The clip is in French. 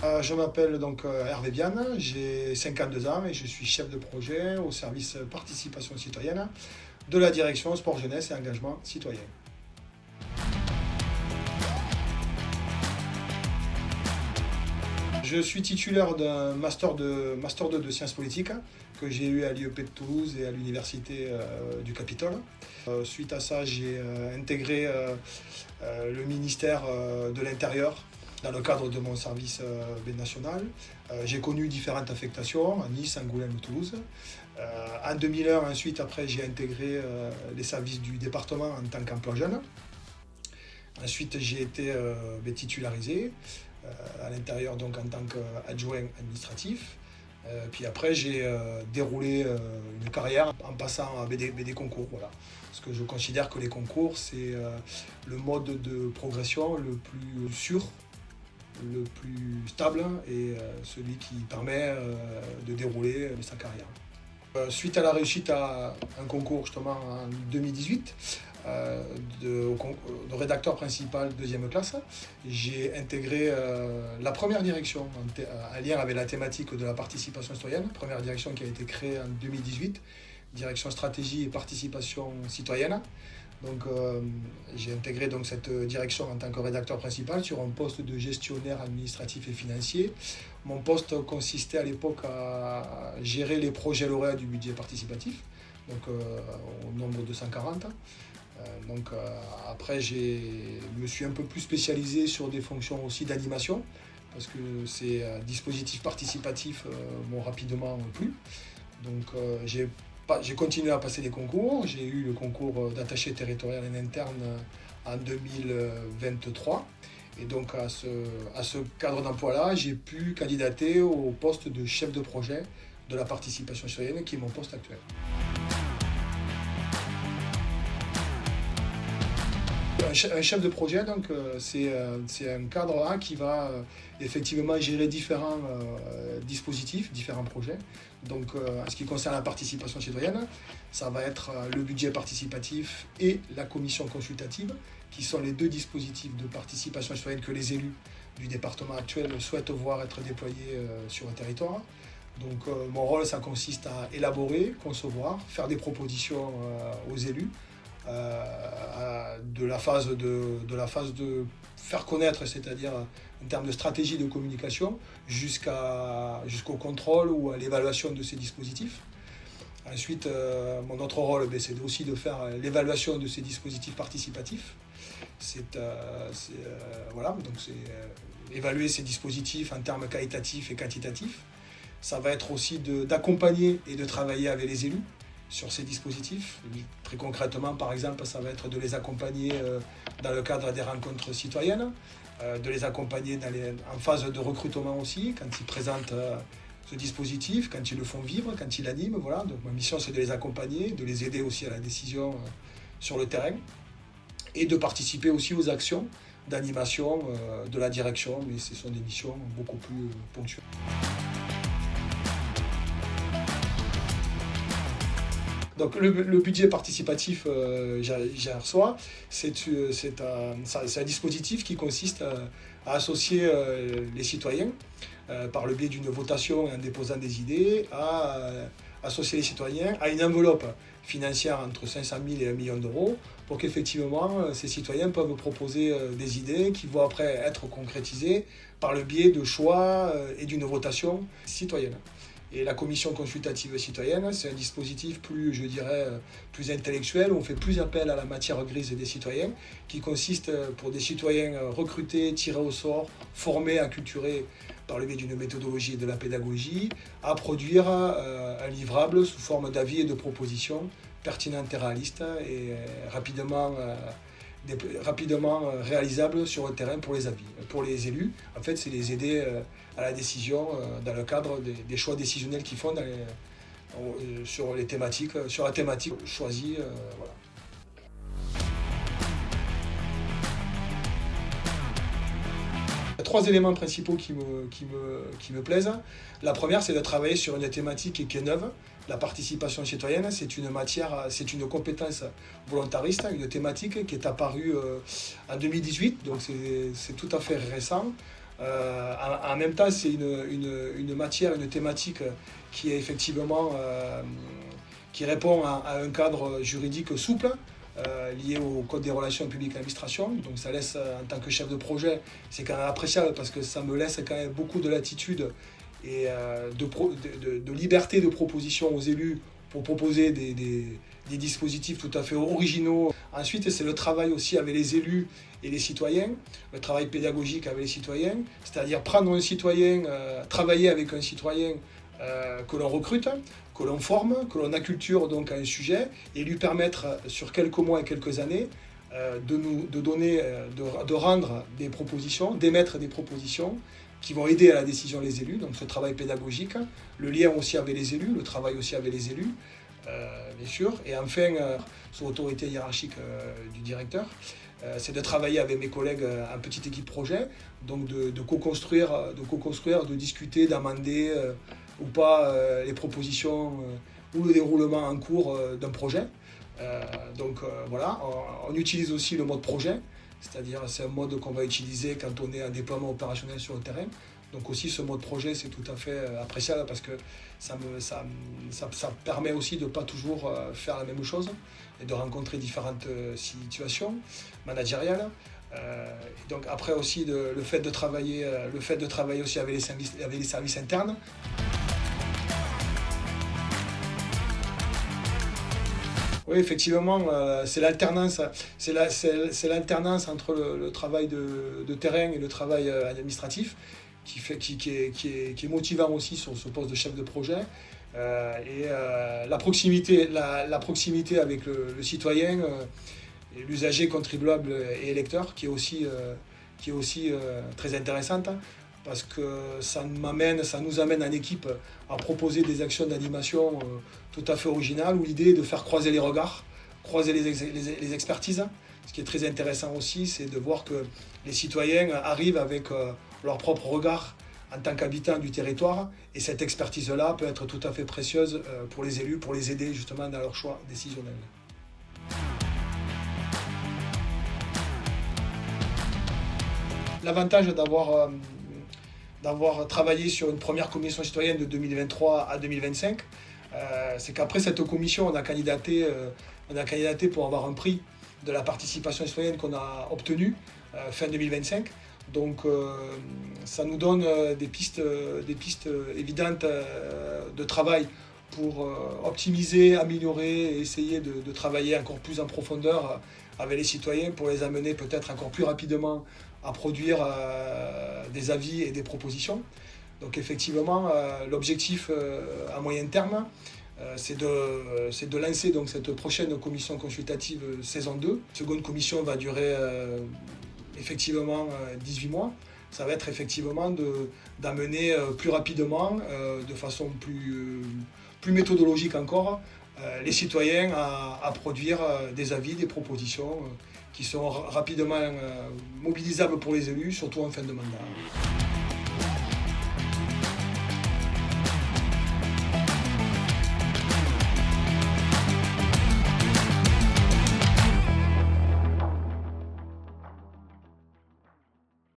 Je m'appelle donc Hervé Biane, j'ai 52 ans et je suis chef de projet au service participation citoyenne de la direction sport jeunesse et engagement citoyen. Je suis titulaire d'un master 2 de sciences politiques que j'ai eu à l'IEP de Toulouse et à l'université du Capitole. Suite à ça, j'ai intégré le ministère de l'Intérieur dans le cadre de mon service national. J'ai connu différentes affectations à Nice, Angoulême, Toulouse. En 2001, ensuite, après, j'ai intégré les services du département en tant qu'emploi jeune. Ensuite, j'ai été titularisé à l'intérieur, donc en tant qu'adjoint administratif. Puis après, j'ai déroulé une carrière en passant à des concours. Voilà. Parce que je considère que les concours, c'est le mode de progression le plus sûr, le plus stable et celui qui permet de dérouler sa carrière. Suite à la réussite à un concours justement en 2018 de rédacteur principal deuxième classe, j'ai intégré la première direction en lien avec la thématique de la participation citoyenne, première direction qui a été créée en 2018, direction stratégie et participation citoyenne. Donc j'ai intégré donc cette direction en tant que rédacteur principal sur un poste de gestionnaire administratif et financier. Mon poste consistait à l'époque à gérer les projets lauréats du budget participatif, donc au nombre de 140. Après, je me suis un peu plus spécialisé sur des fonctions aussi d'animation, parce que ces dispositifs participatifs m'ont rapidement plu. Donc j'ai continué à passer des concours. J'ai eu le concours d'attaché territorial en interne en 2023. Et donc à ce cadre d'emploi-là, j'ai pu candidater au poste de chef de projet de la participation citoyenne, qui est mon poste actuel. Un chef de projet, donc, c'est un cadre A qui va effectivement gérer différents dispositifs, différents projets. Donc, en ce qui concerne la participation citoyenne, ça va être le budget participatif et la commission consultative, qui sont les deux dispositifs de participation citoyenne que les élus du département actuel souhaitent voir être déployés sur un territoire. Donc, mon rôle, ça consiste à élaborer, concevoir, faire des propositions aux élus, de la phase de faire connaître, c'est-à-dire en termes de stratégie de communication, jusqu'au contrôle ou à l'évaluation de ces dispositifs. Ensuite, mon autre rôle, c'est aussi de faire l'évaluation de ces dispositifs participatifs. Voilà, donc c'est évaluer ces dispositifs en termes qualitatifs et quantitatifs. Ça va être aussi d'accompagner et de travailler avec les élus sur ces dispositifs. Très concrètement, par exemple, ça va être de les accompagner dans le cadre des rencontres citoyennes, de les accompagner en phase de recrutement aussi, quand ils présentent ce dispositif, quand ils le font vivre, quand ils l'animent. Voilà. Donc ma mission, c'est de les accompagner, de les aider aussi à la décision sur le terrain, et de participer aussi aux actions d'animation de la direction, mais ce sont des missions beaucoup plus ponctuelles. Donc le budget participatif, j'en reçois, c'est un dispositif qui consiste à associer les citoyens par le biais d'une votation et en déposant des idées, à associer les citoyens à une enveloppe financière entre 500 000 et 1 million d'euros pour qu'effectivement ces citoyens peuvent proposer des idées qui vont après être concrétisées par le biais de choix et d'une votation citoyenne. Et la commission consultative citoyenne, c'est un dispositif plus, je dirais, plus intellectuel, où on fait plus appel à la matière grise des citoyens, qui consiste pour des citoyens recrutés, tirés au sort, formés, acculturés par le biais d'une méthodologie et de la pédagogie, à produire un livrable sous forme d'avis et de propositions pertinentes et réalistes et rapidement réalisables sur le terrain pour les élus. En fait, c'est les aider à la décision dans le cadre des choix décisionnels qu'ils font sur la thématique choisie. Voilà. 3 éléments principaux qui me plaisent. La première, c'est de travailler sur une thématique qui est neuve. La participation citoyenne, c'est une compétence volontariste, une thématique qui est apparue en 2018, donc c'est tout à fait récent. En même temps, c'est une matière, une thématique qui est effectivement qui répond à un cadre juridique souple, lié au Code des relations publiques et l'administration. Donc ça laisse, en tant que chef de projet, c'est quand même appréciable parce que ça me laisse quand même beaucoup de latitude et de liberté de proposition aux élus pour proposer des dispositifs tout à fait originaux. Ensuite, c'est le travail aussi avec les élus et les citoyens, le travail pédagogique avec les citoyens, c'est-à-dire prendre un citoyen, travailler avec un citoyen que l'on recrute, que l'on forme, que l'on acculture donc à un sujet et lui permettre sur quelques mois et quelques années de rendre des propositions, d'émettre des propositions qui vont aider à la décision les élus, donc ce travail pédagogique, le lien aussi avec les élus, le travail aussi avec les élus, bien sûr, et enfin, sous l'autorité hiérarchique du directeur, c'est de travailler avec mes collègues en petite équipe projet, donc de co-construire, de discuter, d'amender ou pas les propositions ou le déroulement en cours d'un projet. Voilà, on utilise aussi le mode projet, c'est-à-dire c'est un mode qu'on va utiliser quand on est en déploiement opérationnel sur le terrain. Donc aussi ce mode projet c'est tout à fait appréciable parce que ça permet aussi de ne pas toujours faire la même chose et de rencontrer différentes situations managériales. Et donc après aussi le fait de travailler aussi avec les services internes. Oui, effectivement, c'est l'alternance entre le travail de terrain et le travail administratif qui est motivant aussi sur ce poste de chef de projet. La proximité avec le citoyen, et l'usager, contribuable et électeur qui est aussi très intéressante parce que ça nous amène en équipe à proposer des actions d'animation tout à fait originales où l'idée est de faire croiser les regards, croiser les expertises. Ce qui est très intéressant aussi, c'est de voir que les citoyens arrivent avec leur propre regard en tant qu'habitants du territoire et cette expertise-là peut être tout à fait précieuse pour les élus, pour les aider justement dans leur choix décisionnel. L'avantage d'avoir travaillé sur une première commission citoyenne de 2023 à 2025, c'est qu'après cette commission, on a candidaté pour avoir un prix de la participation citoyenne qu'on a obtenu fin 2025. Donc ça nous donne des pistes évidentes de travail pour optimiser, améliorer et essayer de travailler encore plus en profondeur avec les citoyens pour les amener peut-être encore plus rapidement à produire des avis et des propositions. Donc effectivement, l'objectif à moyen terme, c'est de lancer donc, cette prochaine commission consultative saison 2. La seconde commission va durer effectivement 18 mois. Ça va être effectivement d'amener plus rapidement, de façon plus méthodologique encore, les citoyens à produire des avis, des propositions qui seront rapidement mobilisables pour les élus, surtout en fin de mandat.